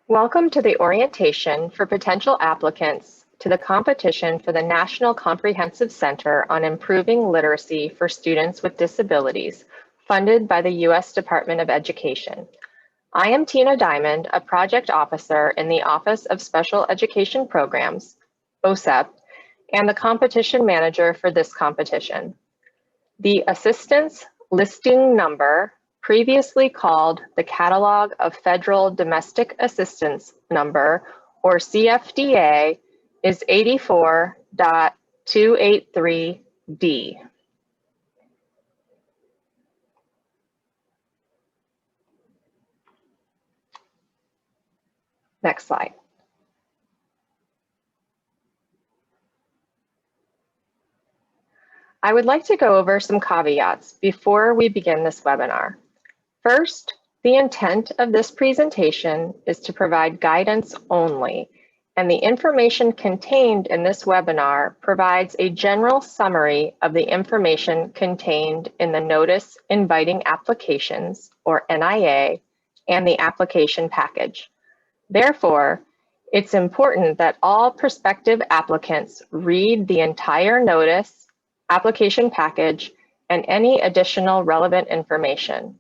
Welcome to the orientation for potential applicants to the competition for the National Comprehensive Center on Improving Literacy for Students with Disabilities, funded by the U.S. Department of Education. I am Tina Diamond, a project officer in the Office of Special Education Programs, OSEP, and the competition manager for this competition. The assistance listing number, previously called the Catalog of Federal Domestic Assistance Number, or CFDA, is 84.283D. Next slide. I would like to go over some caveats before we begin this webinar. First, the intent of this presentation is to provide guidance only, and the information contained in this webinar provides a general summary of the information contained in the Notice Inviting Applications, or NIA, and the application package. Therefore, it's important that all prospective applicants read the entire notice, application package, and any additional relevant information.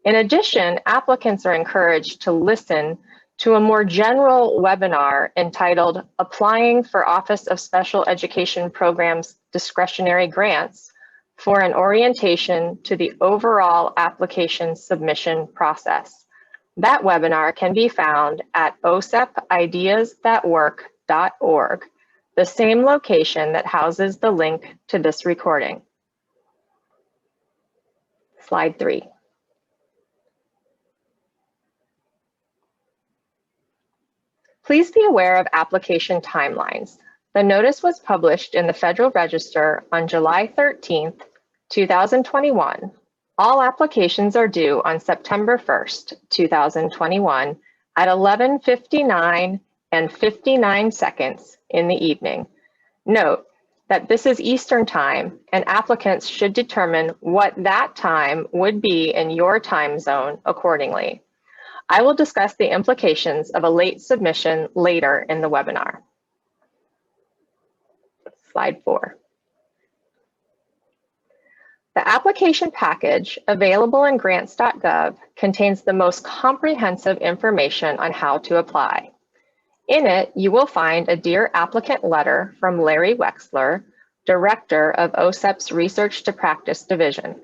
In addition, applicants are encouraged to listen to a more general webinar entitled Applying for Office of Special Education Programs Discretionary Grants for an orientation to the overall application submission process. That webinar can be found at osepideas.org, the same location that houses the link to this recording. Slide 3. Please be aware of application timelines. The notice was published in the Federal Register on July 13th, 2021. All applications are due on September 1st, 2021 at 11:59 and 59 seconds in the evening. Note that this is Eastern Time, and applicants should determine what that time would be in your time zone accordingly. I will discuss the implications of a late submission later in the webinar. Slide 4. The application package available in grants.gov contains the most comprehensive information on how to apply. In it, you will find a Dear Applicant letter from Larry Wexler, Director of OSEP's Research to Practice Division.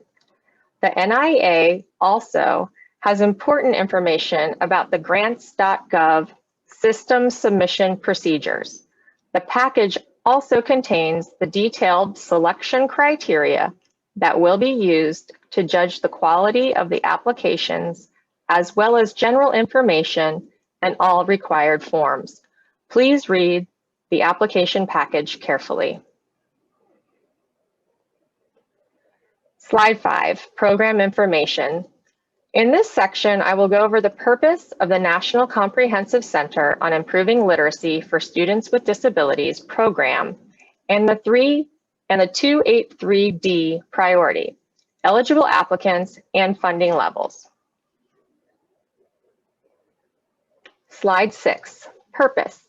The NIA also has important information about the grants.gov system submission procedures. The package also contains the detailed selection criteria that will be used to judge the quality of the applications, as well as general information and all required forms. Please read the application package carefully. Slide 5, Program Information. In this section, I will go over the purpose of the National Comprehensive Center on Improving Literacy for Students with Disabilities program and the 283D priority, eligible applicants and funding levels. Slide 6, Purpose.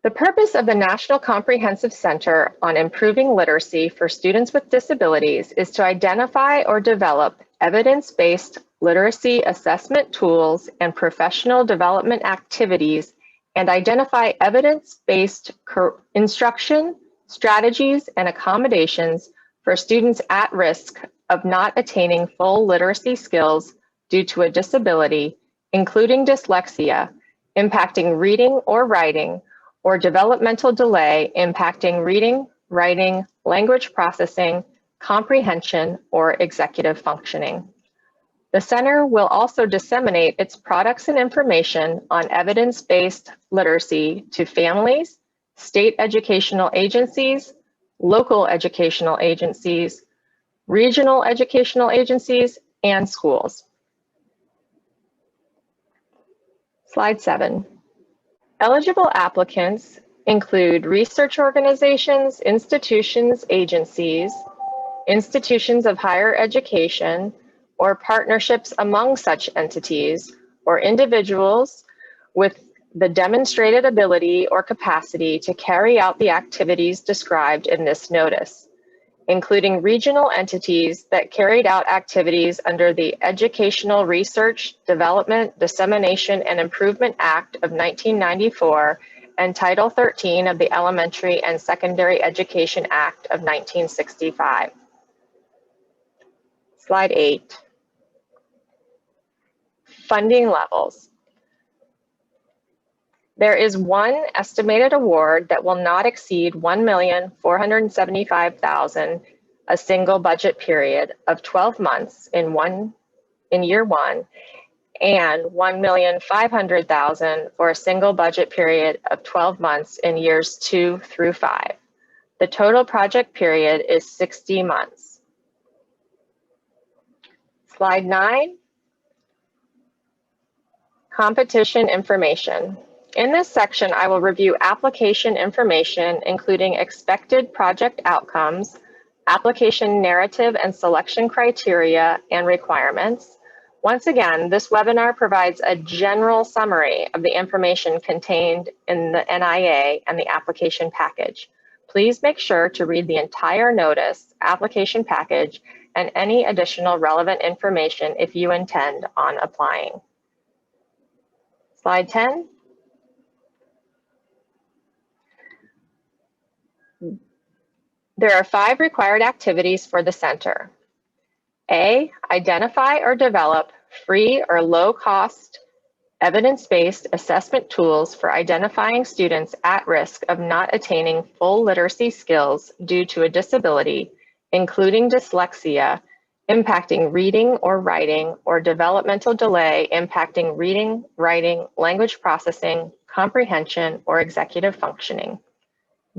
The purpose of the National Comprehensive Center on Improving Literacy for Students with Disabilities is to identify or develop evidence-based literacy assessment tools and professional development activities and identify evidence-based instruction, strategies, and accommodations for students at risk of not attaining full literacy skills due to a disability, including dyslexia, impacting reading or writing, or developmental delay impacting reading, writing, language processing, comprehension, or executive functioning. The center will also disseminate its products and information on evidence-based literacy to families, state educational agencies, local educational agencies, regional educational agencies, and schools. Slide 7. Eligible applicants include research organizations, institutions, agencies, institutions of higher education, or partnerships among such entities, or individuals with the demonstrated ability or capacity to carry out the activities described in this notice, including regional entities that carried out activities under the Educational Research, Development, Dissemination, and Improvement Act of 1994 and Title 13 of the Elementary and Secondary Education Act of 1965. Slide 8. Funding levels. There is one estimated award that will not exceed $1,475,000 a single budget period of 12 months in year one, and $1,500,000 for a single budget period of 12 months in years 2 through 5. The total project period is 60 months. Slide 9. Competition information. In this section, I will review application information, including expected project outcomes, application narrative and selection criteria and requirements. Once again, this webinar provides a general summary of the information contained in the NIA and the application package. Please make sure to read the entire notice, application package, and any additional relevant information if you intend on applying. Slide 10. There are 5 required activities for the center. A, identify or develop free or low-cost evidence-based assessment tools for identifying students at risk of not attaining full literacy skills due to a disability, including dyslexia, impacting reading or writing, or developmental delay impacting reading, writing, language processing, comprehension, or executive functioning.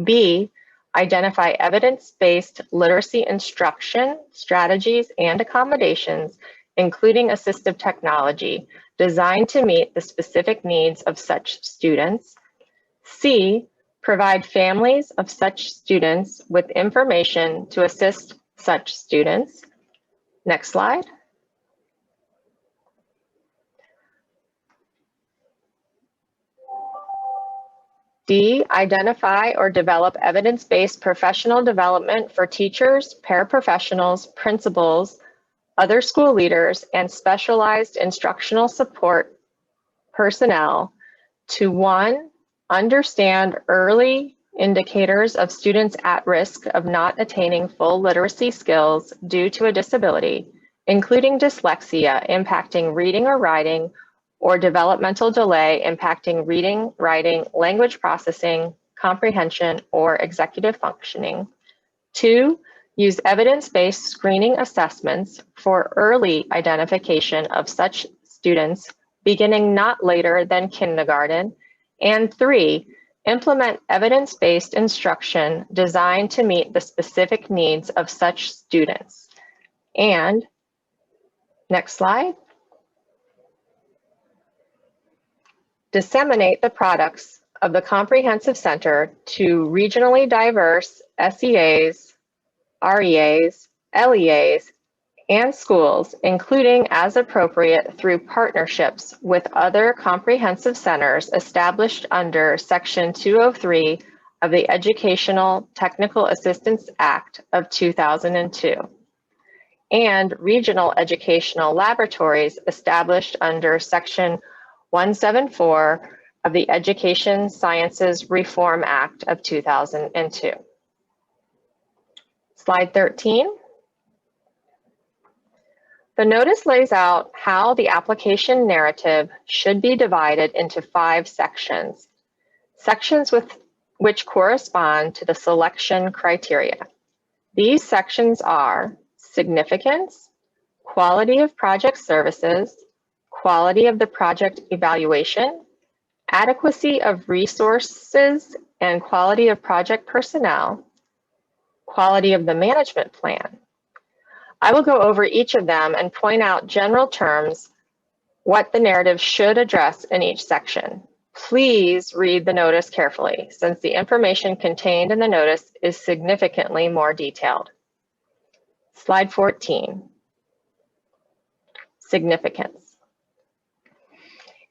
B, identify evidence-based literacy instruction, strategies, and accommodations, including assistive technology, designed to meet the specific needs of such students. C, provide families of such students with information to assist such students. Next slide. D, identify or develop evidence-based professional development for teachers, paraprofessionals, principals, other school leaders, and specialized instructional support personnel to 1, understand early indicators of students at risk of not attaining full literacy skills due to a disability, including dyslexia impacting reading or writing, or developmental delay impacting reading, writing, language processing, comprehension, or executive functioning. 2, use evidence-based screening assessments for early identification of such students beginning not later than kindergarten. And 3, implement evidence-based instruction designed to meet the specific needs of such students. And next slide. Disseminate the products of the Comprehensive Center to regionally diverse SEAs, REAs, LEAs, and schools, including as appropriate through partnerships with other comprehensive centers established under Section 203 of the Educational Technical Assistance Act of 2002, and regional educational laboratories established under Section 174 of the Education Sciences Reform Act of 2002. Slide 13. The notice lays out how the application narrative should be divided into 5 sections, which correspond to the selection criteria. These sections are significance, quality of project services, quality of the project evaluation, adequacy of resources and quality of project personnel, quality of the management plan. I will go over each of them and point out general terms what the narrative should address in each section. Please read the notice carefully, since the information contained in the notice is significantly more detailed. Slide 14, significance.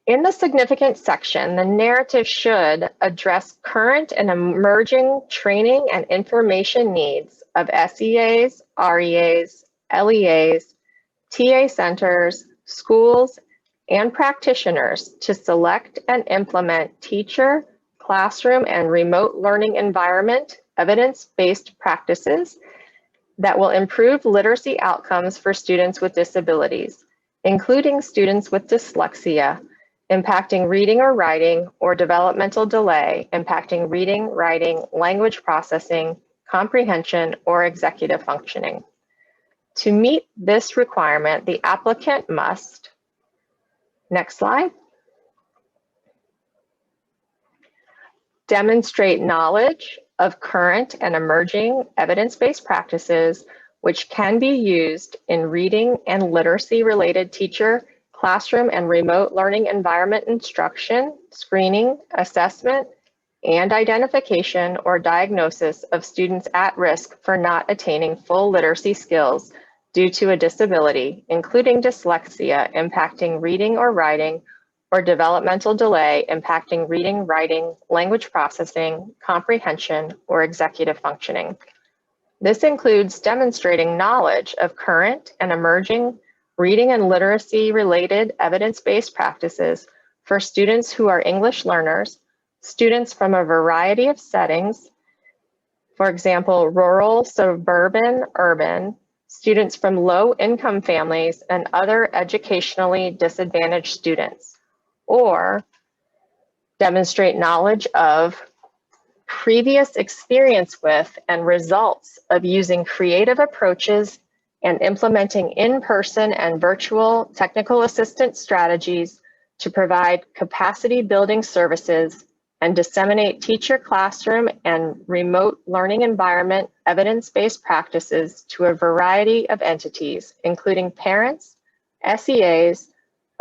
In the significant section, the narrative should address current and emerging training and information needs of SEAs, REAs, LEAs, TA centers, schools, and practitioners to select and implement teacher, classroom, and remote learning environment evidence-based practices that will improve literacy outcomes for students with disabilities, including students with dyslexia, impacting reading or writing, or developmental delay, impacting reading, writing, language processing, comprehension, or executive functioning. To meet this requirement, the applicant must, next slide, demonstrate knowledge of current and emerging evidence-based practices which can be used in reading and literacy-related teacher, classroom, and remote learning environment instruction, screening, assessment, and identification or diagnosis of students at risk for not attaining full literacy skills due to a disability, including dyslexia impacting reading or writing, or developmental delay impacting reading, writing, language processing, comprehension, or executive functioning. This includes demonstrating knowledge of current and emerging reading and literacy-related evidence-based practices for students who are English learners, students from a variety of settings, for example, rural, suburban, urban, students from low-income families, and other educationally disadvantaged students, or demonstrate knowledge of previous experience with and results of using creative approaches and implementing in-person and virtual technical assistance strategies to provide capacity building services and disseminate teacher, classroom, and remote learning environment evidence-based practices to a variety of entities, including parents, SEAs,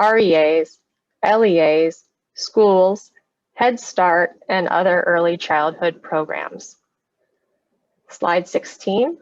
REAs, LEAs, schools, Head Start, and other early childhood programs. Slide 16.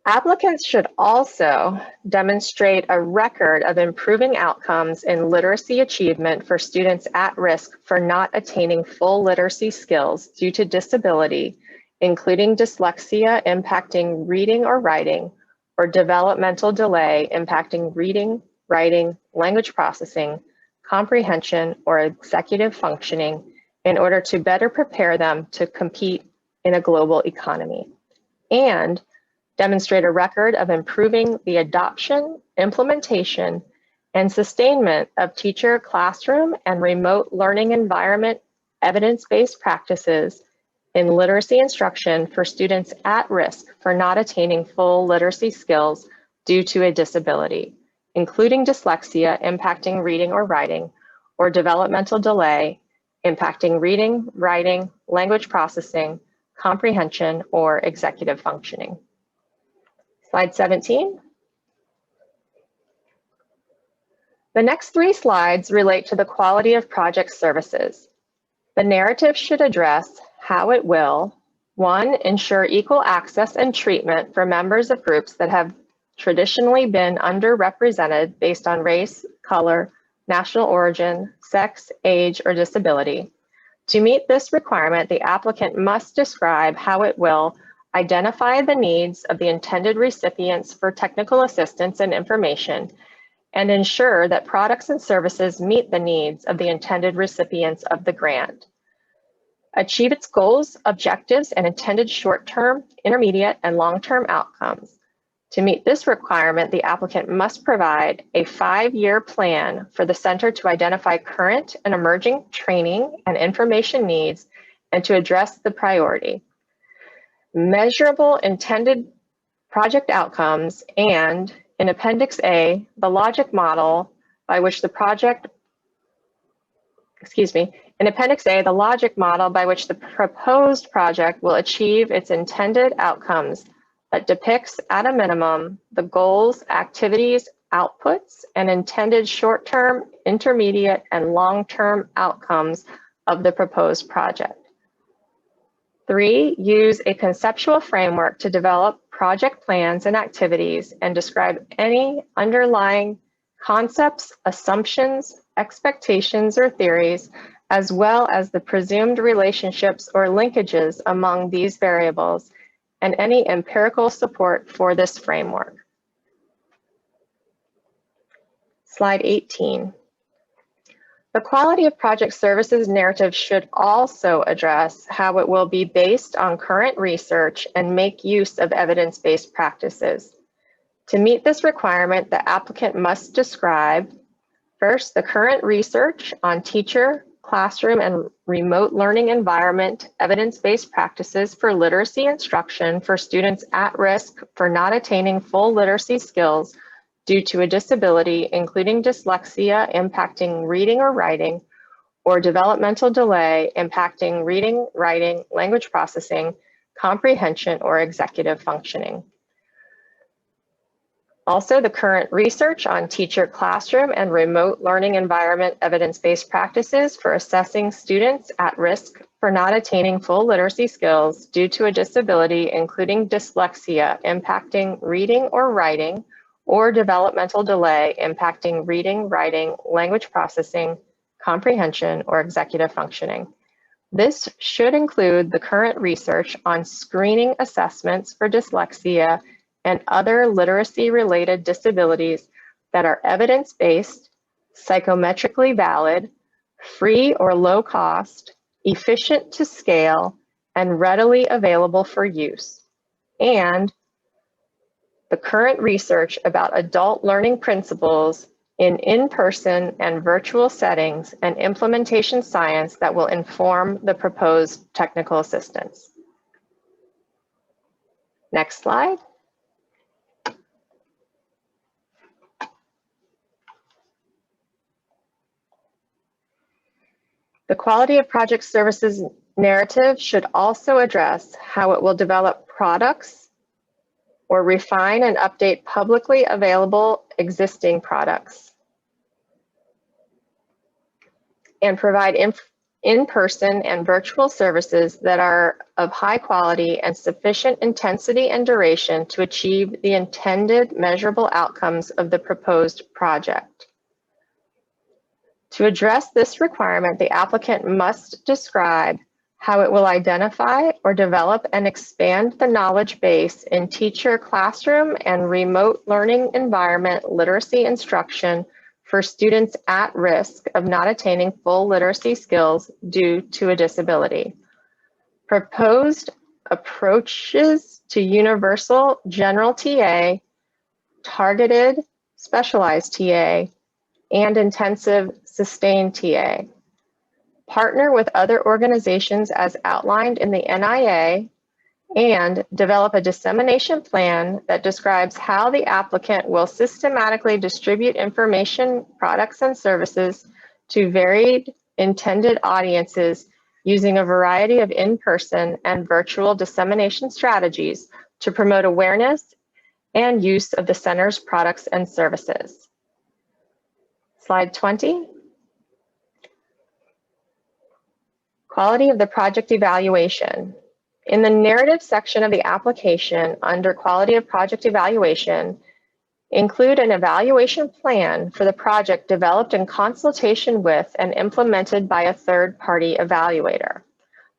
Applicants should also demonstrate a record of improving outcomes in literacy achievement for students at risk for not attaining full literacy skills due to disability, including dyslexia impacting reading or writing, or developmental delay impacting reading, writing, language processing, comprehension, or executive functioning in order to better prepare them to compete in a global economy. And demonstrate a record of improving the adoption, implementation, and sustainment of teacher, classroom, and remote learning environment evidence-based practices in literacy instruction for students at risk for not attaining full literacy skills due to a disability, including dyslexia impacting reading or writing, or developmental delay impacting reading, writing, language processing, comprehension, or executive functioning. Slide 17. The next 3 slides relate to the quality of project services. The narrative should address how it will, 1, ensure equal access and treatment for members of groups that have traditionally been underrepresented based on race, color, national origin, sex, age, or disability. To meet this requirement, the applicant must describe how it will identify the needs of the intended recipients for technical assistance and information, and ensure that products and services meet the needs of the intended recipients of the grant. Achieve its goals, objectives, and intended short-term, intermediate, and long-term outcomes. To meet this requirement, the applicant must provide a 5-year plan for the center to identify current and emerging training and information needs and to address the priority. Measurable intended project outcomes, and in Appendix A, the logic model by which the proposed project will achieve its intended outcomes that depicts at a minimum the goals, activities, outputs, and intended short-term, intermediate, and long-term outcomes of the proposed project. 3, use a conceptual framework to develop project plans and activities and describe any underlying concepts, assumptions, expectations or theories, as well as the presumed relationships or linkages among these variables, and any empirical support for this framework. Slide 18. The quality of project services narrative should also address how it will be based on current research and make use of evidence-based practices. To meet this requirement, the applicant must describe, first, the current research on teacher, classroom, and remote learning environment evidence-based practices for literacy instruction for students at risk for not attaining full literacy skills due to a disability, including dyslexia impacting reading or writing, or developmental delay impacting reading, writing, language processing, comprehension, or executive functioning. Also, the current research on teacher, classroom, and remote learning environment evidence-based practices for assessing students at risk for not attaining full literacy skills due to a disability, including dyslexia impacting reading or writing, or developmental delay impacting reading, writing, language processing, comprehension, or executive functioning. This should include the current research on screening assessments for dyslexia and other literacy-related disabilities that are evidence-based, psychometrically valid, free or low cost, efficient to scale, and readily available for use, and the current research about adult learning principles in in-person and virtual settings and implementation science that will inform the proposed technical assistance. Next slide. The quality of project services narrative should also address how it will develop products or refine and update publicly available existing products, and provide in-person and virtual services that are of high quality and sufficient intensity and duration to achieve the intended measurable outcomes of the proposed project. To address this requirement, the applicant must describe how it will identify or develop and expand the knowledge base in teacher, classroom, and remote learning environment literacy instruction for students at risk of not attaining full literacy skills due to a disability. Proposed approaches to universal general TA, targeted specialized TA, and intensive sustained TA. Partner with other organizations as outlined in the NIA, and develop a dissemination plan that describes how the applicant will systematically distribute information, products, and services to varied intended audiences using a variety of in-person and virtual dissemination strategies to promote awareness and use of the center's products and services. Slide 20. Quality of the project evaluation. In the narrative section of the application under quality of project evaluation, include an evaluation plan for the project developed in consultation with and implemented by a third-party evaluator.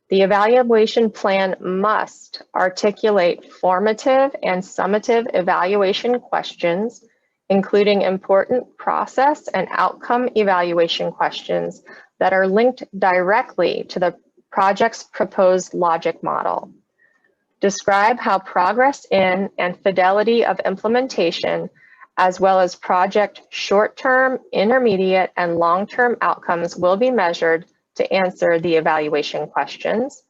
The evaluation plan must articulate formative and summative evaluation questions, including important process and outcome evaluation questions that are linked directly to the project's proposed logic model. Describe how progress in and fidelity of implementation, as well as project short-term, intermediate, and long-term outcomes will be measured to answer the evaluation questions.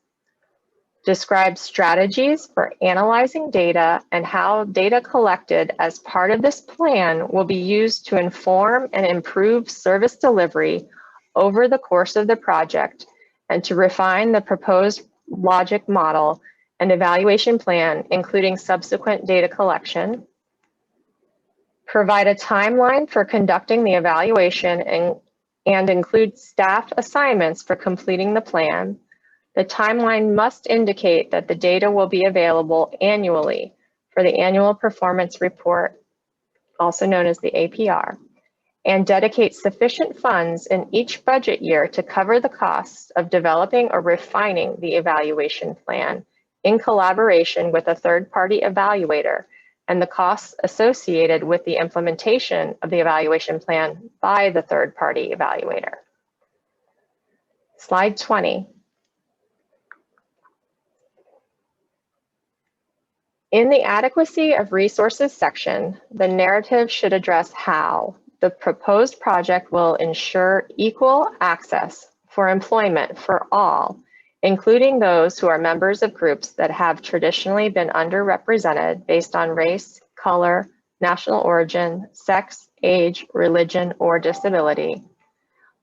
Describe strategies for analyzing data and how data collected as part of this plan will be used to inform and improve service delivery over the course of the project, and to refine the proposed logic model and evaluation plan, including subsequent data collection. Provide a timeline for conducting the evaluation and include staff assignments for completing the plan. The timeline must indicate that the data will be available annually for the annual performance report, also known as the APR, and dedicate sufficient funds in each budget year to cover the costs of developing or refining the evaluation plan in collaboration with a third-party evaluator and the costs associated with the implementation of the evaluation plan by the third-party evaluator. Slide 20. In the adequacy of resources section, the narrative should address how the proposed project will ensure equal access for employment for all, including those who are members of groups that have traditionally been underrepresented based on race, color, national origin, sex, age, religion, or disability.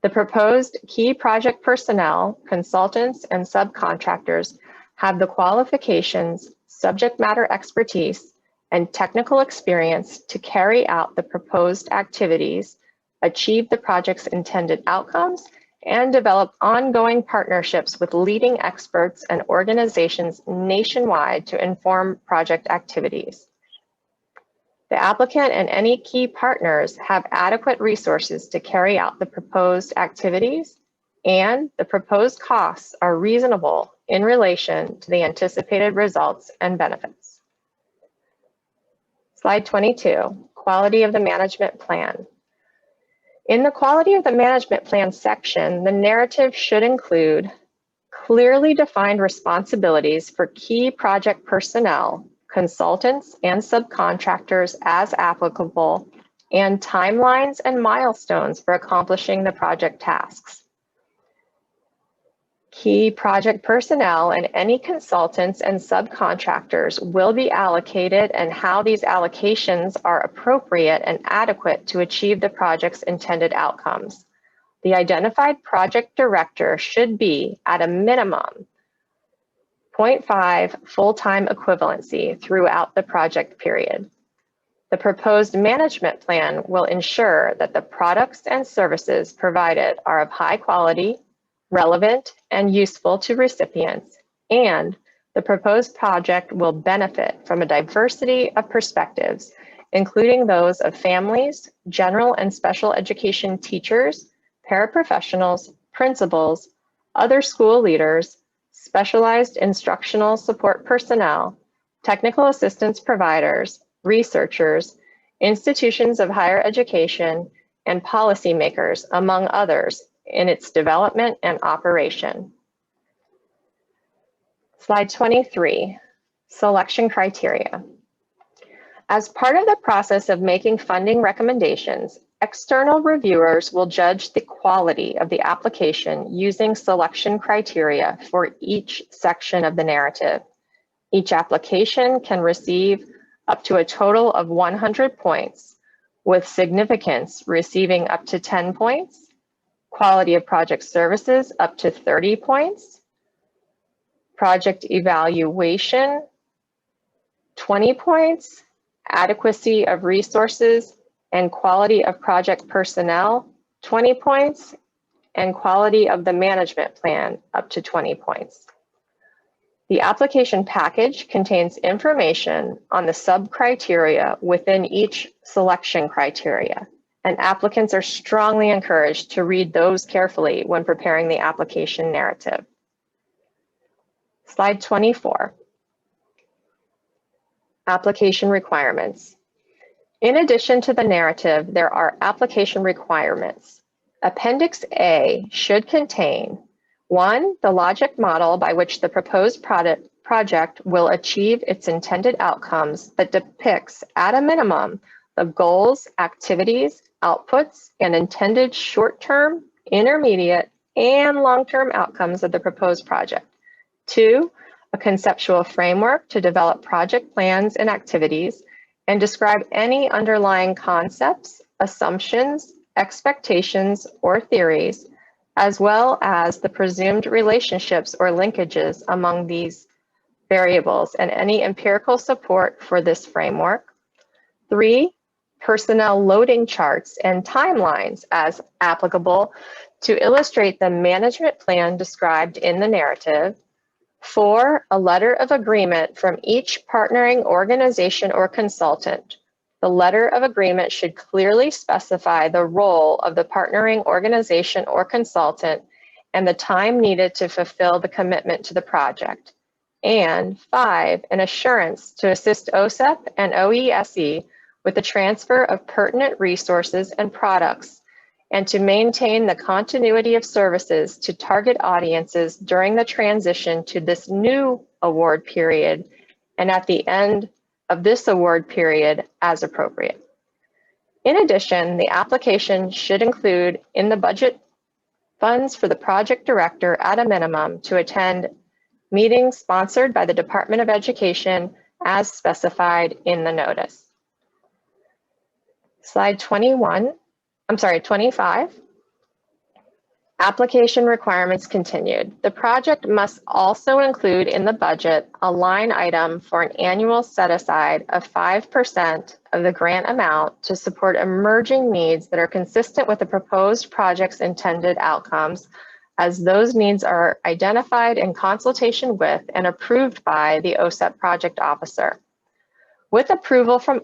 The proposed key project personnel, consultants, and subcontractors have the qualifications, subject matter expertise, and technical experience to carry out the proposed activities, achieve the project's intended outcomes, and develop ongoing partnerships with leading experts and organizations nationwide to inform project activities. The applicant and any key partners have adequate resources to carry out the proposed activities, and the proposed costs are reasonable in relation to the anticipated results and benefits. Slide 22, quality of the management plan. In the quality of the management plan section, the narrative should include clearly defined responsibilities for key project personnel, consultants, and subcontractors as applicable, and timelines and milestones for accomplishing the project tasks. Key project personnel and any consultants and subcontractors will be allocated, and how these allocations are appropriate and adequate to achieve the project's intended outcomes. The identified project director should be, at a minimum, 0.5 full-time equivalency throughout the project period. The proposed management plan will ensure that the products and services provided are of high quality, relevant, and useful to recipients, and the proposed project will benefit from a diversity of perspectives, including those of families, general and special education teachers, paraprofessionals, principals, other school leaders, specialized instructional support personnel, technical assistance providers, researchers, institutions of higher education, and policymakers, among others, in its development and operation. Slide 23, selection criteria. As part of the process of making funding recommendations, external reviewers will judge the quality of the application using selection criteria for each section of the narrative. Each application can receive up to a total of 100 points, with significance receiving up to 10 points, quality of project services up to 30 points, project evaluation 20 points, adequacy of resources and quality of project personnel 20 points, and quality of the management plan up to 20 points. The application package contains information on the sub-criteria within each selection criteria, and applicants are strongly encouraged to read those carefully when preparing the application narrative. Slide 24. Application requirements. In addition to the narrative, there are application requirements. Appendix A should contain 1, the logic model by which the proposed project will achieve its intended outcomes that depicts, at a minimum, the goals, activities, outputs, and intended short-term, intermediate, and long-term outcomes of the proposed project. 2, a conceptual framework to develop project plans and activities and describe any underlying concepts, assumptions, expectations, or theories, as well as the presumed relationships or linkages among these variables and any empirical support for this framework. 3, personnel loading charts and timelines as applicable to illustrate the management plan described in the narrative. 4, a letter of agreement from each partnering organization or consultant The letter of agreement should clearly specify the role of the partnering organization or consultant and the time needed to fulfill the commitment to the project. And 5, an assurance to assist OSEP and OESE with the transfer of pertinent resources and products, and to maintain the continuity of services to target audiences during the transition to this new award period and at the end of this award period as appropriate. In addition, the application should include in the budget funds for the project director at a minimum to attend meetings sponsored by the Department of Education as specified in the notice. Slide 25. Application requirements continued. The project must also include in the budget a line item for an annual set-aside of 5% of the grant amount to support emerging needs that are consistent with the proposed project's intended outcomes, as those needs are identified in consultation with and approved by the OSEP project officer. With approval from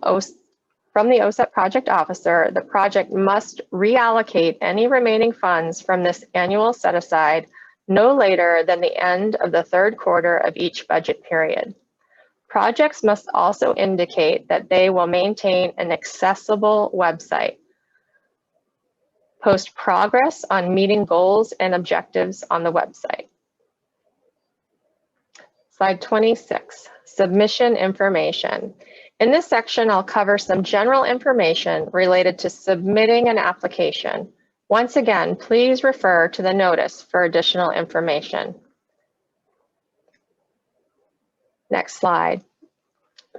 the OSEP project officer, the project must reallocate any remaining funds from this annual set-aside no later than the end of the third quarter of each budget period. Projects must also indicate that they will maintain an accessible website, post progress on meeting goals and objectives on the website. Slide 26, submission information. In this section, I'll cover some general information related to submitting an application. Once again, please refer to the notice for additional information. Next slide.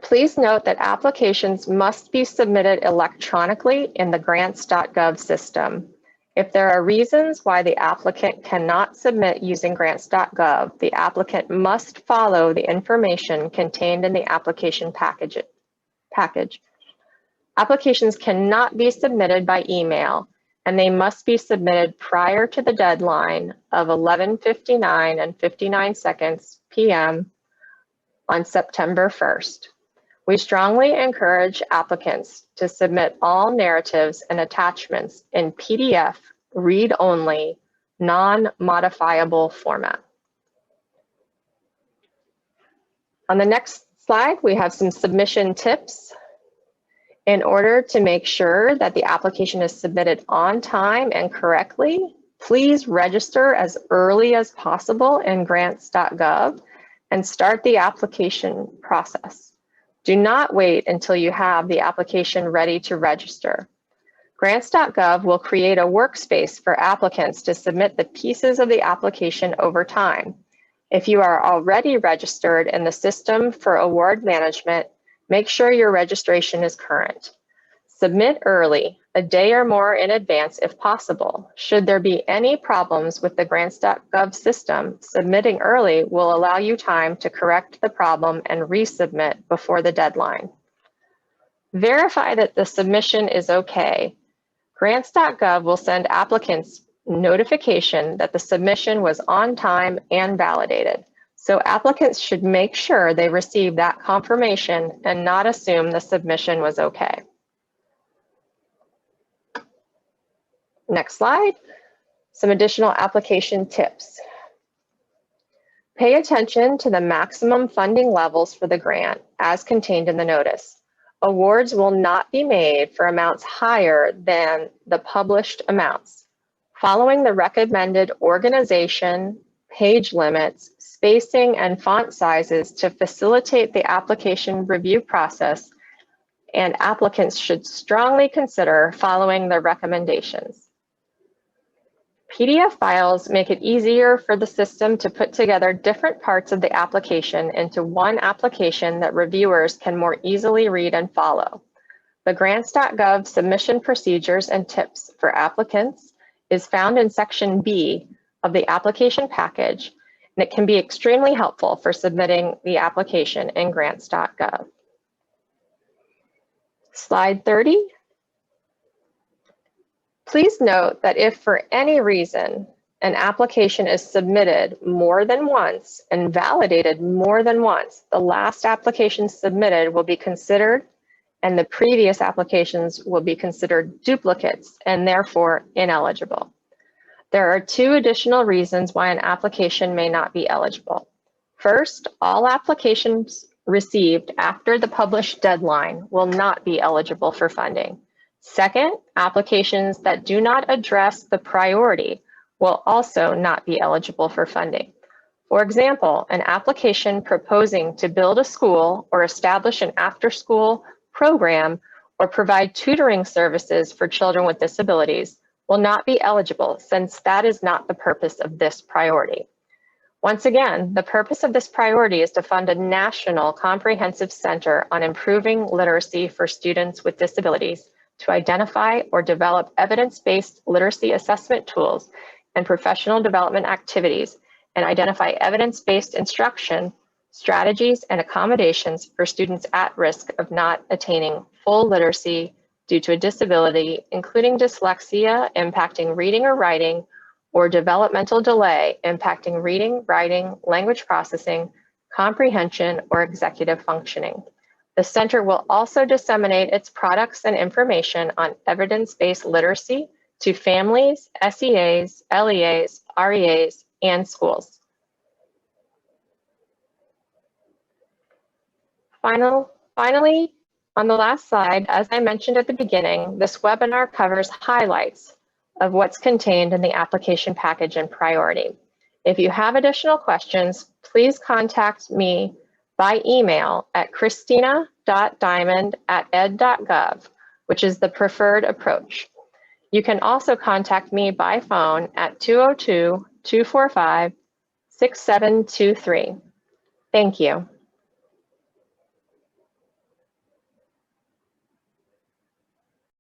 Please note that applications must be submitted electronically in the grants.gov system. If there are reasons why the applicant cannot submit using grants.gov, the applicant must follow the information contained in the application package. Applications cannot be submitted by email, and they must be submitted prior to the deadline of 11:59 and 59 seconds p.m. on September 1st. We strongly encourage applicants to submit all narratives and attachments in PDF, read-only, non-modifiable format. On the next slide, we have some submission tips. In order to make sure that the application is submitted on time and correctly, please register as early as possible in grants.gov and start the application process. Do not wait until you have the application ready to register. Grants.gov will create a workspace for applicants to submit the pieces of the application over time. If you are already registered in the system for award management, make sure your registration is current. Submit early, a day or more in advance if possible. Should there be any problems with the grants.gov system, submitting early will allow you time to correct the problem and resubmit before the deadline. Verify that the submission is okay. Grants.gov will send applicants notification that the submission was on time and validated. So applicants should make sure they receive that confirmation and not assume the submission was okay. Next slide, some additional application tips. Pay attention to the maximum funding levels for the grant as contained in the notice. Awards will not be made for amounts higher than the published amounts. Following the recommended organization, page limits, spacing, and font sizes to facilitate the application review process, and applicants should strongly consider following the recommendations. PDF files make it easier for the system to put together different parts of the application into one application that reviewers can more easily read and follow. The grants.gov submission procedures and tips for applicants is found in section B of the application package, and it can be extremely helpful for submitting the application in grants.gov. Slide 30. Please note that if for any reason an application is submitted more than once and validated more than once, the last application submitted will be considered and the previous applications will be considered duplicates and therefore ineligible. There are two additional reasons why an application may not be eligible. First, all applications received after the published deadline will not be eligible for funding. Second, applications that do not address the priority will also not be eligible for funding. For example, an application proposing to build a school or establish an after-school program or provide tutoring services for children with disabilities will not be eligible since that is not the purpose of this priority. Once again, the purpose of this priority is to fund a national comprehensive center on improving literacy for students with disabilities to identify or develop evidence-based literacy assessment tools and professional development activities and identify evidence-based instruction, strategies, and accommodations for students at risk of not attaining full literacy due to a disability, including dyslexia impacting reading or writing, or developmental delay impacting reading, writing, language processing, comprehension, or executive functioning. The center will also disseminate its products and information on evidence-based literacy to families, SEAs, LEAs, REAs, and schools. Finally, on the last slide, as I mentioned at the beginning, this webinar covers highlights of what's contained in the application package and priority. If you have additional questions, please contact me by email at christina.diamond@ed.gov, which is the preferred approach. You can also contact me by phone at 202-245-6723. Thank you.